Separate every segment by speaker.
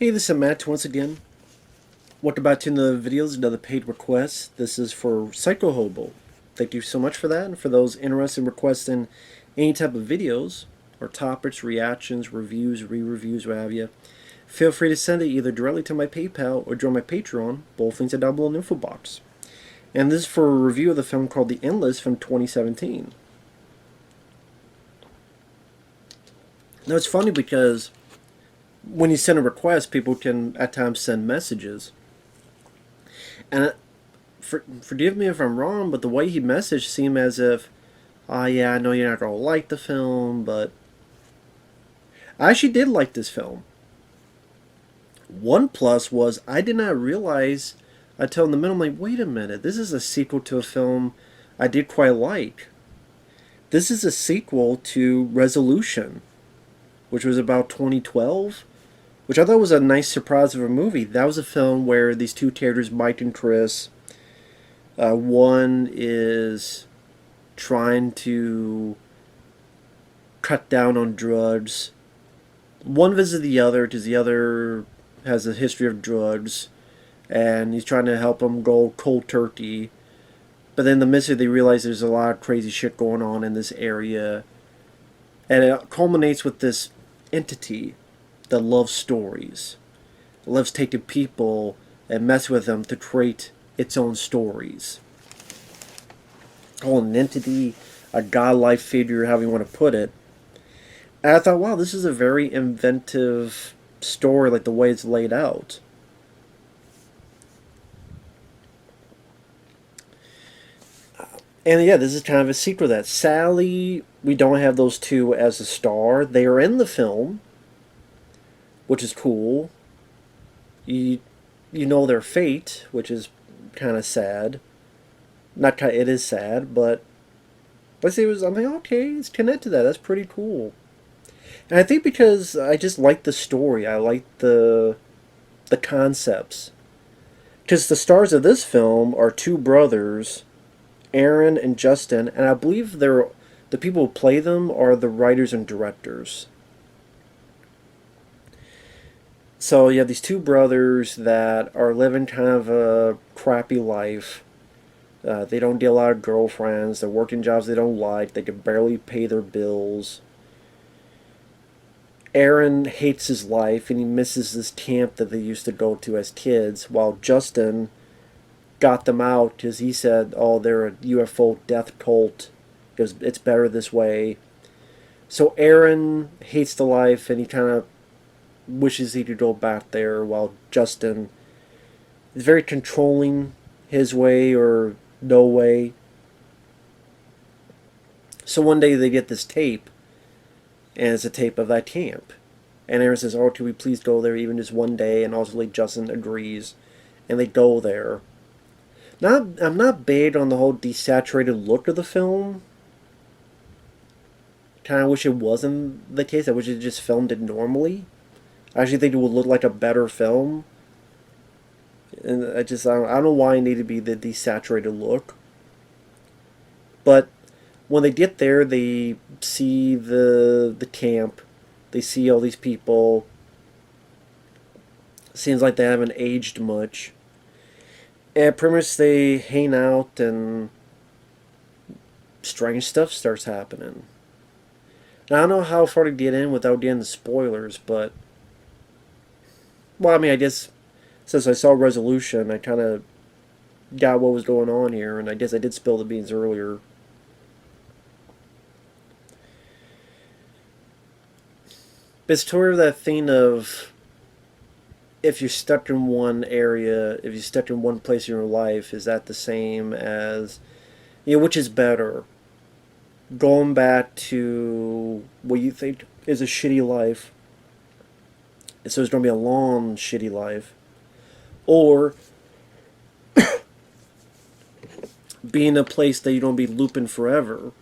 Speaker 1: Hey, this is Matt once again. Welcome back to another videos, another paid request. This is for PsychoHobo. Thank you so much for that, and for those interested in requesting any type of videos or topics, reactions, reviews, re-reviews, what have you. Feel free to send it either directly to my PayPal or join my Patreon. Both links are down below in the info box. And this is for a review of the film called The Endless from 2017. Now it's funny because when you send a request, people can at times send messages. And forgive me if I'm wrong, but the way he messaged seemed as if, yeah, I know you're not going to like the film, but I actually did like this film. One plus was I did not realize until in the middle, I'm like, wait a minute, this is a sequel to a film I did quite like. This is a sequel to Resolution, which was about 2012. Which I thought was a nice surprise of a movie. That was a film where these two characters, Mike and Chris, one is trying to cut down on drugs. One visits the other because the other has a history of drugs, and he's trying to help him go cold turkey. But then in the midst of it, they realize there's a lot of crazy shit going on in this area, and it culminates with this entity that loves stories. It loves taking people and mess with them to create its own stories. Call an entity, a godlike figure, however you want to put it. And I thought, wow, this is a very inventive story, like the way it's laid out. And yeah, this is kind of a sequel to that. Sadly, we don't have those two as a star. They are in the film, which is cool. You know their fate, which is kind of sad. Not kind. It is sad, but let's say it was. I'm like, okay, it's connected to that. That's pretty cool. And I think because I just like the story, I like the concepts. Because the stars of this film are two brothers, Aaron and Justin, and I believe the people who play them are the writers and directors. So you have these two brothers that are living kind of a crappy life. They don't get a lot of girlfriends. They're working jobs they don't like. They can barely pay their bills. Aaron hates his life and he misses this camp that they used to go to as kids, while Justin got them out because he said, oh, they're a UFO death cult. It's better this way. So Aaron hates the life and he kind of wishes he could go back there, while Justin is very controlling, his way or no way. So one day they get this tape, and it's a tape of that camp. And Aaron says, oh, can we please go there even just one day? And ultimately Justin agrees, and they go there. Now, I'm not big on the whole desaturated look of the film. Kind of wish it wasn't the case. I wish it just filmed it normally. I actually think it would look like a better film. And I don't know why it needed to be the desaturated look. But when they get there, they see the camp. They see all these people. Seems like they haven't aged much. And pretty much they hang out and strange stuff starts happening. Now, I don't know how far to get in without getting the spoilers, but well, I mean, I guess since I saw Resolution, I kind of got what was going on here, and I guess I did spill the beans earlier. It's sort of that thing of if you're stuck in one area, if you're stuck in one place in your life, is that the same as, which is better? Going back to what you think is a shitty life, so it's going to be a long, shitty life. Or be in a place that you don't be looping forever.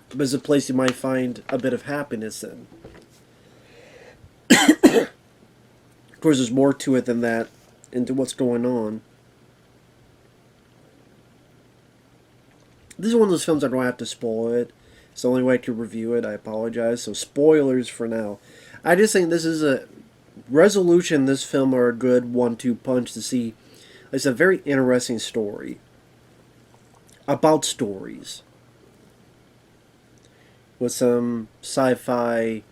Speaker 1: But it's a place you might find a bit of happiness in. Of course, there's more to it than that, into what's going on. This is one of those films I don't have to spoil it. It's the only way to review it. I apologize. So spoilers for now. I just think this is a resolution. This film are a good 1-2 punch to see. It's a very interesting story about stories with some sci-fi.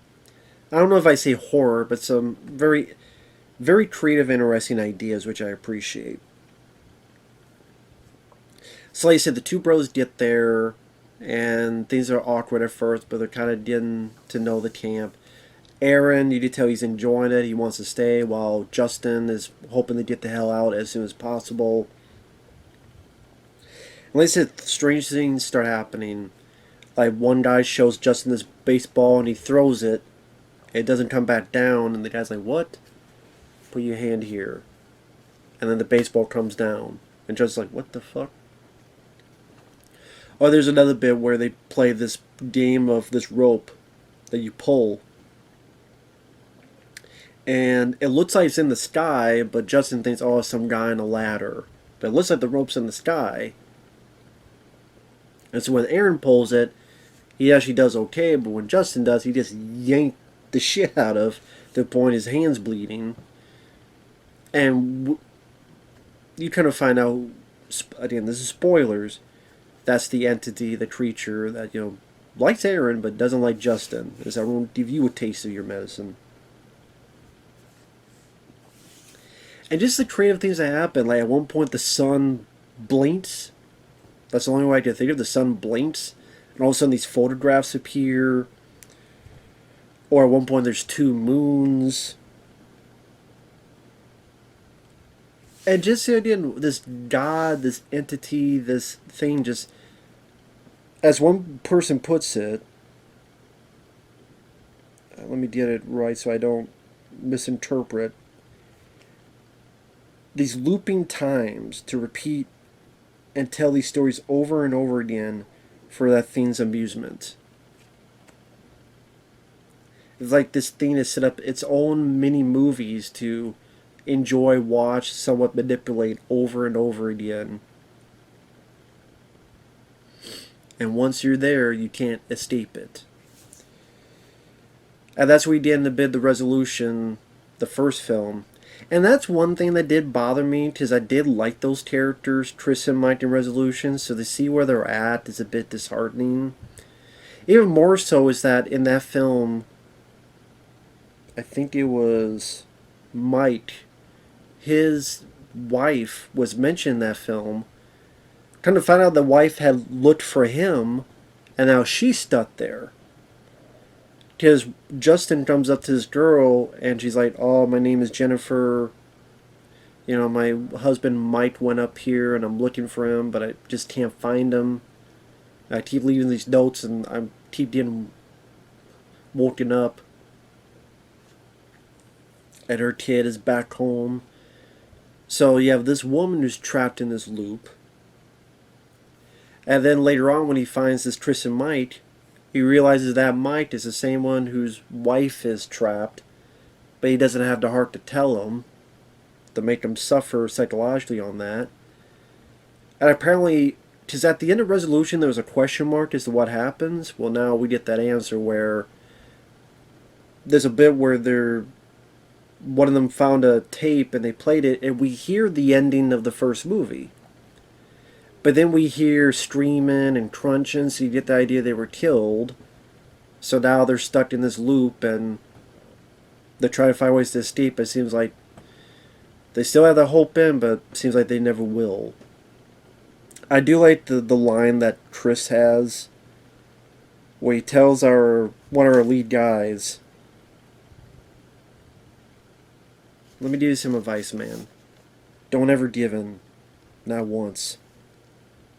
Speaker 1: I don't know if I say horror, but some very, very creative, interesting ideas, which I appreciate. So, like I said, the two brothers get there, and things are awkward at first, but they're kind of getting to know the camp. Aaron, you can tell he's enjoying it. He wants to stay, while Justin is hoping to get the hell out as soon as possible. And like I said, strange things start happening. Like, one guy shows Justin this baseball, and he throws it. It doesn't come back down, and the guy's like, "What? Put your hand here." And then the baseball comes down. And Justin's like, "What the fuck?" Or there's another bit where they play this game of this rope that you pull. And it looks like it's in the sky, but Justin thinks, oh, it's some guy on a ladder. But it looks like the rope's in the sky. And so when Aaron pulls it, he actually does okay, but when Justin does, he just yanked the shit out of the point his hand's bleeding. And you kind of find out, again, this is spoilers, that's the entity, the creature that, likes Aaron but doesn't like Justin. Is I won't give you a taste of your medicine. And just the creative things that happen. Like, at one point the sun blinks. That's the only way I can think of. The sun blinks. And all of a sudden these photographs appear. Or at one point there's two moons. And just the idea, this god, this entity, this thing just, as one person puts it, let me get it right so I don't misinterpret, these looping times to repeat and tell these stories over and over again for that thing's amusement. It's like this thing has set up its own mini movies to enjoy, watch, somewhat manipulate over and over again. And once you're there, you can't escape it. And that's what we did in the resolution, the first film. And that's one thing that did bother me, because I did like those characters, Tris and Mike in Resolution, so to see where they're at is a bit disheartening. Even more so is that in that film, I think it was Mike, his wife was mentioned in that film. Kind of found out the wife had looked for him, and now she's stuck there. Because Justin comes up to this girl, and she's like, oh, my name is Jennifer. My husband Mike went up here, and I'm looking for him, but I just can't find him. I keep leaving these notes, and I keep getting woken up. And her kid is back home. So you have this woman who's trapped in this loop. And then later on, when he finds this Tris and Mike, he realizes that Mike is the same one whose wife is trapped, but he doesn't have the heart to tell him, to make him suffer psychologically on that. And apparently, because at the end of Resolution there was a question mark as to what happens. Well, now we get that answer where there's a bit where one of them found a tape and they played it, and we hear the ending of the first movie. But then we hear screaming and crunching, so you get the idea they were killed. So now they're stuck in this loop, and they try to find ways to escape. It seems like they still have the hope in, but it seems like they never will. I do like the line that Chris has, where he tells one of our lead guys, let me give you some advice, man. Don't ever give in. Not once.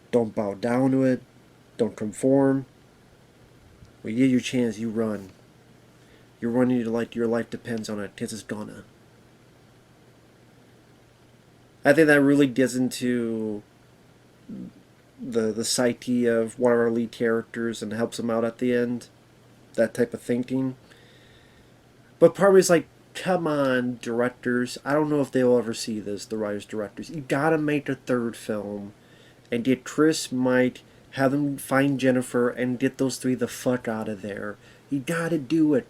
Speaker 1: Don't bow down to it. Don't conform. When you get your chance, you run. You're running like your life depends on it, because it's gonna. I think that really gets into the psyche of one of our lead characters and helps him out at the end. That type of thinking. But part of me is like, come on, directors. I don't know if they'll ever see this, the writers, directors. You gotta make a third film and get Chris, Mike, Have them find Jennifer and get those three the fuck out of there. You gotta do it.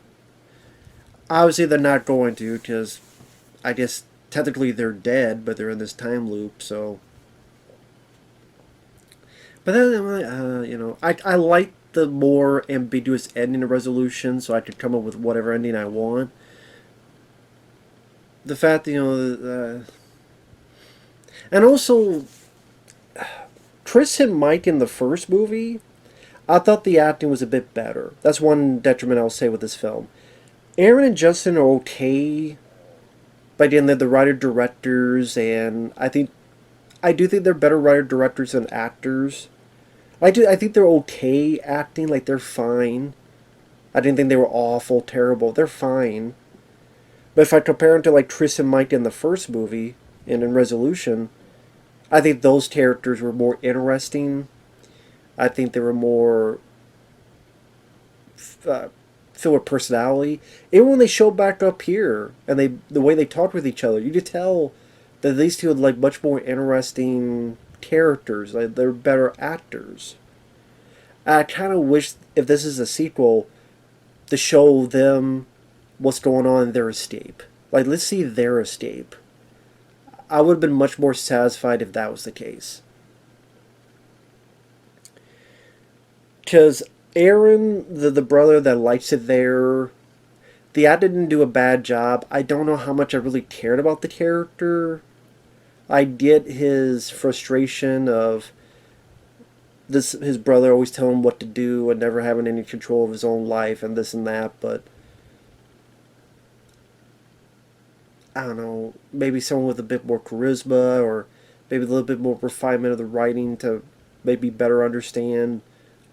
Speaker 1: Obviously, they're not going to, because I guess technically they're dead, but they're in this time loop, so. But then, I like the more ambiguous ending of Resolution, so I could come up with whatever ending I want. The fact that, and also, Chris and Mike in the first movie, I thought the acting was a bit better. That's one detriment I'll say with this film. Aaron and Justin are okay, but again, they're the writer-directors, and I do think they're better writer-directors than actors. I think they're okay acting, like they're fine. I didn't think they were awful, terrible. They're fine. But if I compare them to like Chris and Mike in the first movie and in Resolution, I think those characters were more interesting. I think they were more filled with personality. Even when they showed back up here and the way they talked with each other, you could tell that these two had like much more interesting characters. Like they're better actors. I kind of wish if this is a sequel, to show them what's going on in their escape. Like let's see their escape. I would have been much more satisfied if that was the case. Because Aaron, the brother that likes it there, the actor didn't do a bad job. I don't know how much I really cared about the character. I get his frustration of his brother always telling him what to do and never having any control of his own life and this and that, but I don't know, maybe someone with a bit more charisma or maybe a little bit more refinement of the writing to maybe better understand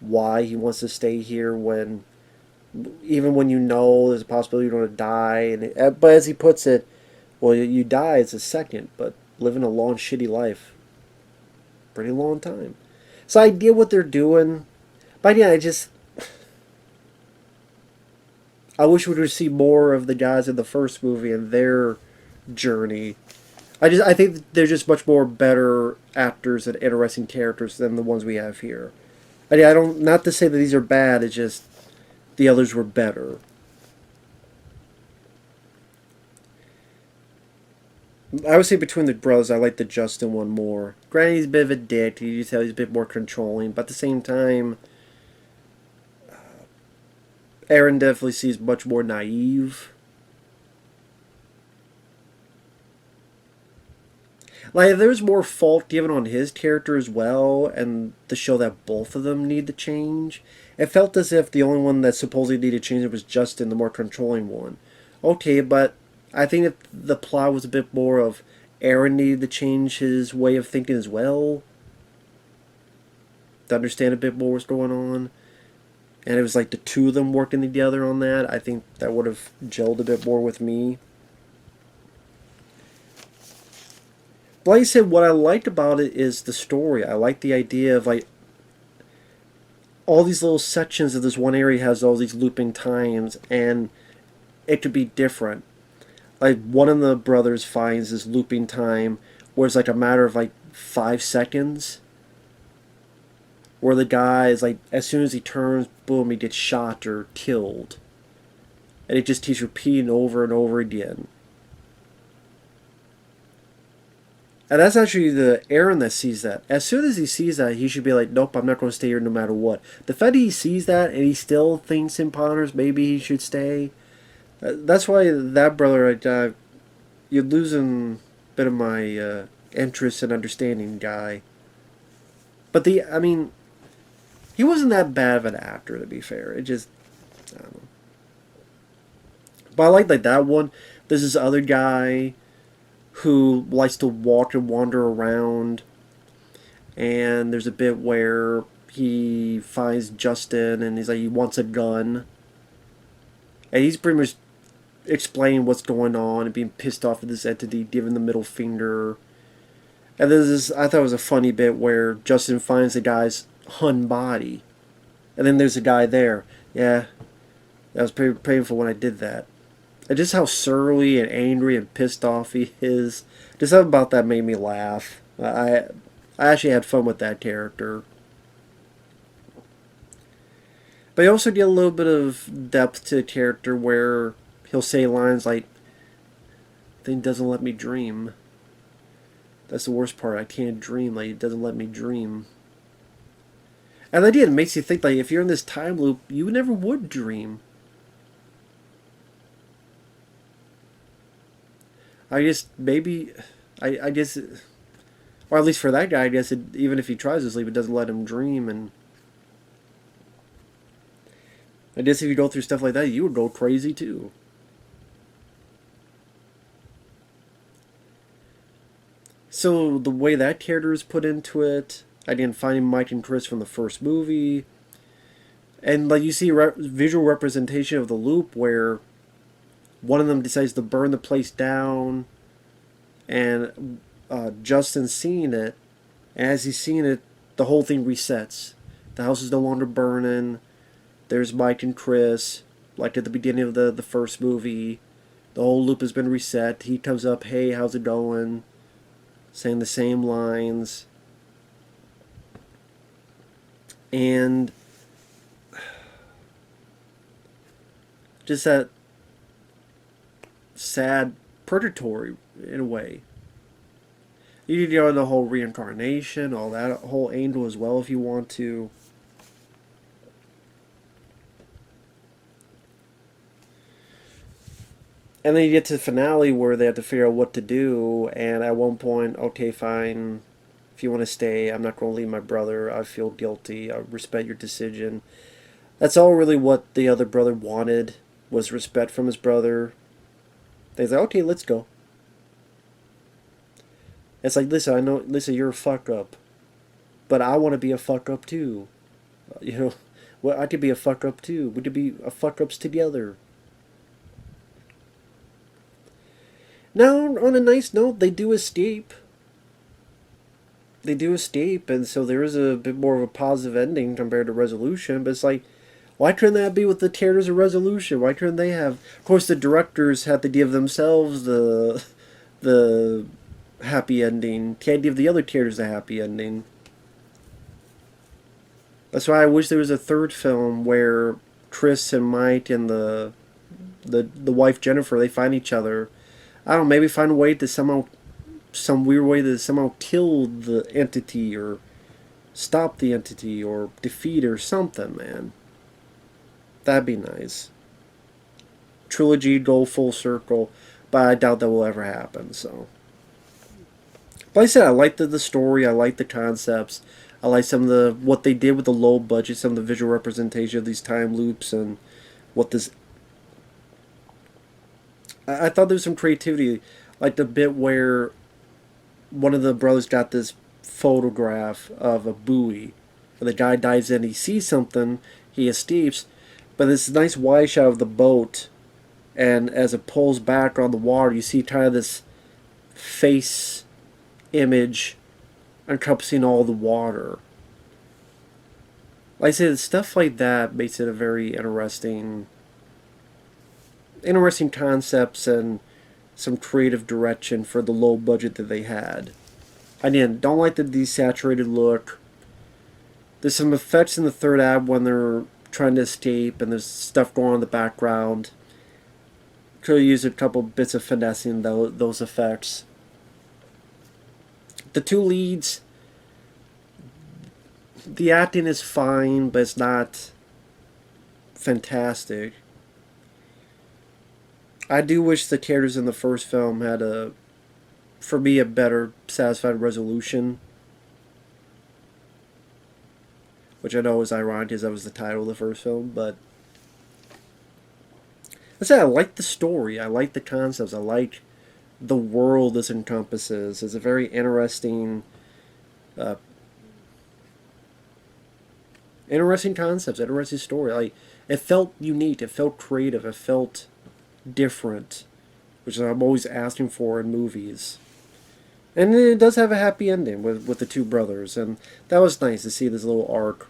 Speaker 1: why he wants to stay here when even when you know there's a possibility you're going to die. But as he puts it, well, you die as a second, but living a long, shitty life, pretty long time. So I get what they're doing, but yeah, I wish we would see more of the guys in the first movie and their journey. I think they're just much more better actors and interesting characters than the ones we have here. I don't, not to say that these are bad. It's just the others were better. I would say between the brothers, I like the Justin one more. Granted, he's a bit of a dick. You can tell he's a bit more controlling, but at the same time, Aaron definitely seems much more naive. Like, there's more fault given on his character as well, and to show that both of them need to change. It felt as if the only one that supposedly needed to change was Justin, the more controlling one. Okay, but I think that the plot was a bit more of Aaron needed to change his way of thinking as well, to understand a bit more what's going on. And it was like the two of them working together on that. I think that would have gelled a bit more with me. But like I said, what I liked about it is the story. I like the idea of like all these little sections of this one area has all these looping times, and it could be different. Like one of the brothers finds this looping time where it's like a matter of like 5 seconds, where the guy is like, as soon as he turns, boom, he gets shot or killed, and it just keeps repeating over and over again. And that's actually the Aaron that sees that. As soon as he sees that, he should be like, nope, I'm not going to stay here no matter what. The fact that he sees that and he still thinks and ponders maybe he should stay, that's why that brother, you're losing a bit of my interest and understanding guy. But he wasn't that bad of an actor, to be fair. It just, I don't know. But I like that one. There's this other guy who likes to walk and wander around, and there's a bit where he finds Justin and he's like, he wants a gun, and he's pretty much explaining what's going on and being pissed off at this entity, giving the middle finger. And there's this, I thought it was a funny bit where Justin finds the guy's Hun body, and then there's a guy there. Yeah, that was pretty painful when I did that. And just how surly and angry and pissed off he is. Just something about that made me laugh. I actually had fun with that character. But you also get a little bit of depth to the character where he'll say lines like, "Thing doesn't let me dream." That's the worst part. I can't dream. Like, it doesn't let me dream. And the idea, it makes you think, like, if you're in this time loop, you never would dream. I guess maybe, I guess, or at least for that guy, I guess even if he tries to sleep, it doesn't let him dream. And I guess if you go through stuff like that, you would go crazy too. So the way that character is put into it, I didn't find Mike and Chris from the first movie, and like you see visual representation of the loop where one of them decides to burn the place down, and Justin's seeing it. And as he's seeing it, the whole thing resets. The house is no longer burning. There's Mike and Chris, like at the beginning of the first movie. The whole loop has been reset. He comes up, "Hey, how's it going?" Saying the same lines. And just that sad purgatory in a way. You can go into the whole reincarnation, all that whole angle as well if you want to. And then you get to the finale where they have to figure out what to do, and at one point, okay, fine, if you want to stay, I'm not going to leave my brother, I feel guilty, I respect your decision. That's all really what the other brother wanted, was respect from his brother. They say, okay, let's go. It's like, listen, I know, listen, you're a fuck up, but I want to be a fuck up too. You know, well, I could be a fuck up too. We could be a fuck ups together. Now, on a nice note, they do escape. They do escape, and so there is a bit more of a positive ending compared to Resolution. But it's like, why couldn't that be with the Tears of Resolution? Why couldn't they have? Of course, the directors had to give themselves the happy ending. Can't give the other Tears a happy ending. That's why I wish there was a third film where Chris and Mike and the wife Jennifer, they find each other. I don't know, maybe find a way to somehow, some weird way to somehow kill the entity or stop the entity or defeat or something, man. That'd be nice. Trilogy go full circle, but I doubt that will ever happen, so. But like I said, I like the story, I like the concepts, I like some of the, what they did with the low budget, some of the visual representation of these time loops and what this, I thought there was some creativity, like the bit where one of the brothers got this photograph of a buoy, and the guy dives in, he sees something, he escapes, but this nice wide shot of the boat, and as it pulls back on the water, you see kind of this face image encompassing all the water. Like I said, stuff like that makes it a very interesting concepts and some creative direction for the low budget that they had. Again, don't like the desaturated look. There's some effects in the third act when they're trying to escape and there's stuff going on in the background. Could have used a couple bits of finessing those effects. The two leads, the acting is fine, but it's not fantastic. I do wish the characters in the first film had for me, a better satisfied resolution. Which I know is ironic because that was the title of the first film, but I say I like the story, I like the concepts, I like the world this encompasses. It's a very interesting concepts, interesting story. Like, it felt unique, it felt creative, it felt different, which I'm always asking for in movies. And it does have a happy ending with the two brothers, and that was nice to see this little arc.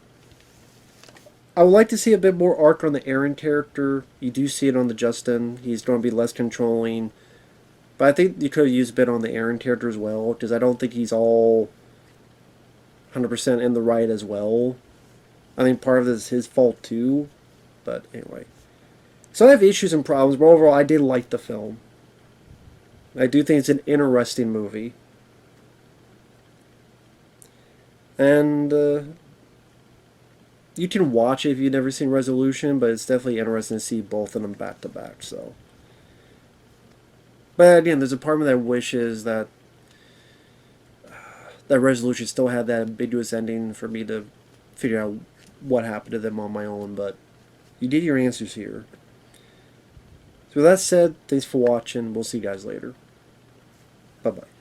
Speaker 1: I would like to see a bit more arc on the Aaron character. You do see it on the Justin. He's going to be less controlling. But I think you could have used a bit on the Aaron character as well, because I don't think he's all 100% in the right as well. I think part of this is his fault too. But anyway. So I have issues and problems, but overall I did like the film. I do think it's an interesting movie. And you can watch it if you've never seen Resolution, but it's definitely interesting to see both of them back to back. So, but again, there's a part of me that wishes that that Resolution still had that ambiguous ending for me to figure out what happened to them on my own. But you did your answers here. So with that said, thanks for watching. We'll see you guys later. Bye bye.